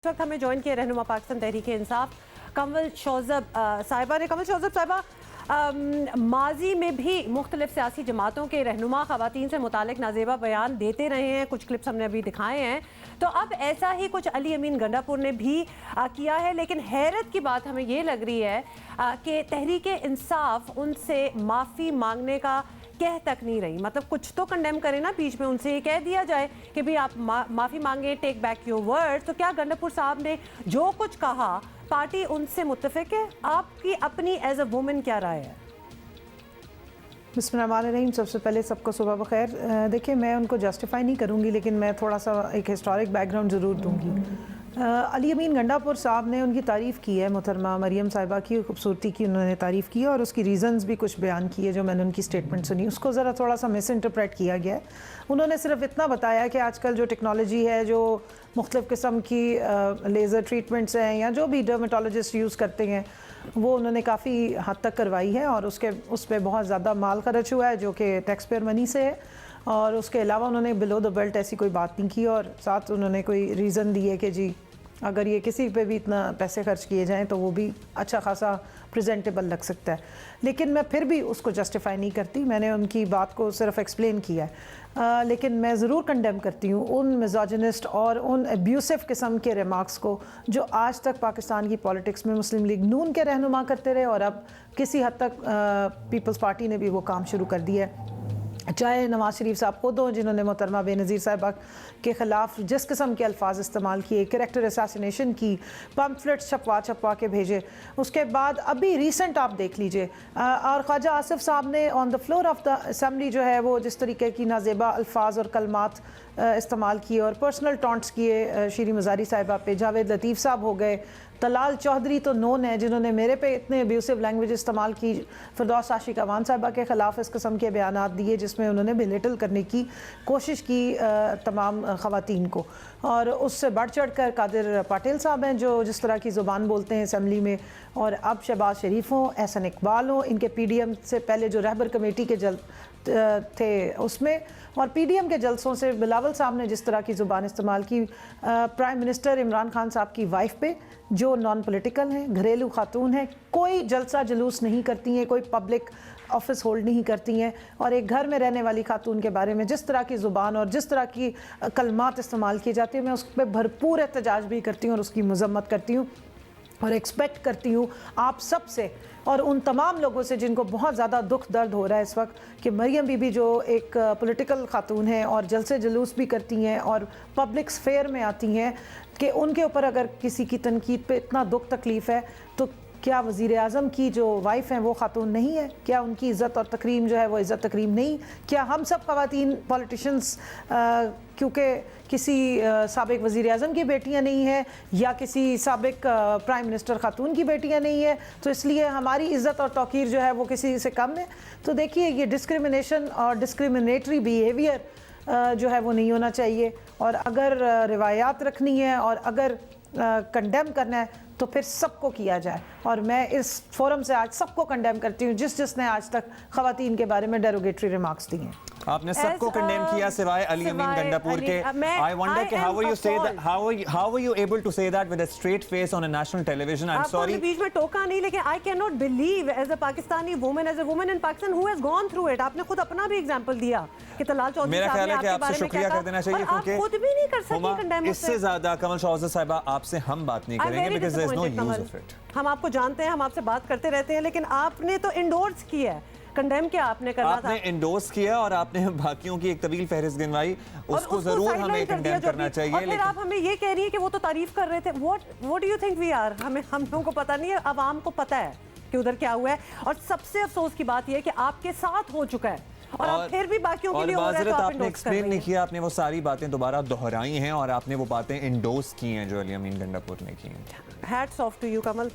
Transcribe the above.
इस वक्त हमें ज्वाइन किया रहनुमा पाकिस्तान तहरीक इंसाफ कमल शौजब साहिबा ने। कमल शौजब साहिबा, माजी में भी मुख्तलिफ सियासी जमातों के रहनुमा ख़वातीन से मुतालिक नाजेबा बयान देते रहे हैं, कुछ क्लिप्स हमने अभी दिखाए हैं। तो अब ऐसा ही कुछ अली अमीन गंडापुर ने भी किया है, लेकिन हैरत की बात हमें ये लग रही है कि तहरीक इंसाफ उनसे माफ़ी मांगने का कह तक नहीं रही। मतलब कुछ तो कंडेम करें ना, बीच में उनसे ये कह दिया जाए कि भाई आप माफ़ी मांगे, टेक बैक योर वर्ड। तो क्या गंडापुर साहब ने जो कुछ कहा पार्टी उनसे मुत्तफिक है? आपकी अपनी एज अ वुमेन क्या राय है? बिस्मिल्लाहिर्रहमानिर्रहीम। सबसे पहले सबको सुबह बखैर। देखिए, मैं उनको जस्टिफाई नहीं करूँगी, लेकिन मैं थोड़ा सा एक हिस्टोरिक बैकग्राउंड ज़रूर दूँगी। अली अमीन गंडापुर साहब ने उनकी तारीफ़ की है, मोहतरमा मरियम साहिबा की खूबसूरती की उन्होंने तारीफ़ की है और उसकी रीज़न्स भी कुछ बयान किए जो मैंने उनकी स्टेटमेंट सुनी। उसको ज़रा थोड़ा सा मिस इंटरप्रेट किया गया है। उन्होंने सिर्फ इतना बताया कि आजकल जो टेक्नोलॉजी है, जो मुख्तलिफ़ किस्म की लेज़र ट्रीटमेंट्स हैं या जो भी डर्मेटोलॉजिस्ट यूज़ करते हैं, वो उन्होंने काफ़ी हद तक करवाई है और उस पर बहुत ज़्यादा माल खर्च हुआ है जो कि टैक्स पेयर मनी से है। और उसके अलावा उन्होंने बिलो द बेल्ट ऐसी कोई बात नहीं की और साथ उन्होंने कोई रीज़न दिए कि जी अगर ये किसी पे भी इतना पैसे खर्च किए जाएं तो वो भी अच्छा खासा प्रेजेंटेबल लग सकता है। लेकिन मैं फिर भी उसको जस्टिफाई नहीं करती, मैंने उनकी बात को सिर्फ एक्सप्लेन किया है। लेकिन मैं ज़रूर कंडेम करती हूँ उन मिज़ोजिनिस्ट और उन अब्यूसिव किस्म के रिमार्क्स को जो आज तक पाकिस्तान की पॉलिटिक्स में मुस्लिम लीग नून के रहनुमा करते रहे और अब किसी हद तक पीपल्स पार्टी ने भी वो काम शुरू कर दिया है। चाहे नवाज़ शरीफ साहब खुद हों जिन्होंने मोहतरमा बेनज़ीर साहिबा के ख़िलाफ़ जिस किस्म के अल्फाज इस्तेमाल किए, कैरेक्टर असैसिनेशन की, पम्फलेट्स छपवा के भेजे। उसके बाद अभी रिसेंट आप देख लीजिए, और ख्वाजा आसिफ साहब ने on the floor of the assembly जो है वो जिस तरीके की नाजेबा अल्फाज और कलमात इस्तेमाल किए और पर्सनल टॉन्ट्स किए शीरी मज़ारी साहिबा पे। जावेद लतीफ़ साहब हो गए, तलाल चौधरी तो नोन है जिन्होंने मेरे पे इतने अब्यूसिव लैंग्वेज इस्तेमाल की। फिरदौस आशिक अवान साहिबा के ख़िलाफ़ इस किस्म के बयानात दिए जिसमें उन्होंने बिलिटल करने की कोशिश की तमाम ख़वातीन को। और उससे बढ़ चढ़ कर कादिर पाटिल साहब हैं जो जिस तरह की ज़ुबान बोलते हैं असम्बली में। और अब शहबाज शरीफ हों, एहसन इकबाल हों, इनके PDM से पहले जो रहबर कमेटी के थे उसमें, और PDM के जलसों से बिलावल साहब ने जिस तरह की ज़ुबान इस्तेमाल की प्राइम मिनिस्टर इमरान खान साहब की वाइफ पे जो नॉन पॉलिटिकल हैं, घरेलू खातून हैं, कोई जलसा जुलूस नहीं करती हैं, कोई पब्लिक ऑफिस होल्ड नहीं करती हैं, और एक घर में रहने वाली खातून के बारे में जिस तरह की ज़ुबान और जिस तरह की कलमात इस्तेमाल की जाती है, मैं उस पर भरपूर एहतजाज भी करती हूँ और उसकी मज़म्मत करती हूँ और एक्सपेक्ट करती हूँ आप सब से और उन तमाम लोगों से जिनको बहुत ज़्यादा दुख दर्द हो रहा है इस वक्त कि मरियम बीबी जो एक पॉलिटिकल खातून हैं और जलसे जुलूस भी करती हैं और पब्लिक स्फेयर में आती हैं, कि उनके ऊपर अगर किसी की तनकीद पे इतना दुख तकलीफ़ है तो क्या वज़ीर आज़म की जो वाइफ हैं वो खातून नहीं है? क्या उनकी इज़्ज़त और तकरीम जो है वो इज़्ज़त तकरीम नहीं? क्या हम सब ख़वातीन पॉलिटिशियंस क्योंकि किसी साबिक वज़ीर आज़म की बेटियां नहीं हैं या किसी साबिक प्राइम मिनिस्टर खातून की बेटियां नहीं है तो इसलिए हमारी इज़्ज़त और तौक़ीर जो है वो किसी से कम है? तो देखिए, ये डिस्क्रिमिनेशन और डिस्क्रिमिनेटरी बिहेवियर जो है वो नहीं होना चाहिए। और अगर रिवायात रखनी है और अगर कंडेम करना है तो फिर सबको किया जाए। और मैं इस फोरम से आज सबको कंडेम करती हूँ जिसने आज तक ख़वातीन के बारे में डेरोगेटरी रिमार्क्स दी हैं। आपने सबको कंडेम किया सिवाय अली अमीन गंडापुर के। I wonder कि how were you able to say that with a straight face on a national television? I'm sorry. बीच में टोका नहीं, लेकिन I cannot believe as a Pakistani woman, as a woman in Pakistan who has gone through it. आपने खुद अपना भी example दिया कि तलाल चौधरी मेरा ख्याल है कि आपसे साहब ने शुक्रिया कर देना चाहिए क्योंकि खुद भी नहीं कर सकती कंडेम। इससे ज्यादा कमल शौजब साहिबा आपसे हम बात नहीं करेंगे because there is no use of it. हम आपको जानते हैं, हम आपसे बात करते रहते हैं, लेकिन आपने तो इंडोर्स किया है। कंडेम क्या आपने करना था? आपने इंडोर्स किया और आपने बाकियों की एक तवील फहरिस्त गिनवाई, उसको जरूर हमें कंडेम करना चाहिए। और फिर आप हमें ये कह रही है कि वो तो तारीफ कर रहे थे। What do you think we are? हम लोगों को पता नहीं है, आवाम को पता है कि उधर क्या हुआ है। और सबसे अफसोस की बात यह है कि आपके साथ हो चुका है और आप फिर भी बाकियों के लिए हो रहा है तो आप आपने एक्सप्लेन नहीं किया, आपने वो सारी बातें दोबारा दोहराई हैं और आपने वो बातें इंडोर्स की हैं जो अली अमीन गंडापुर ने की हैं। Hats off to you Kamal.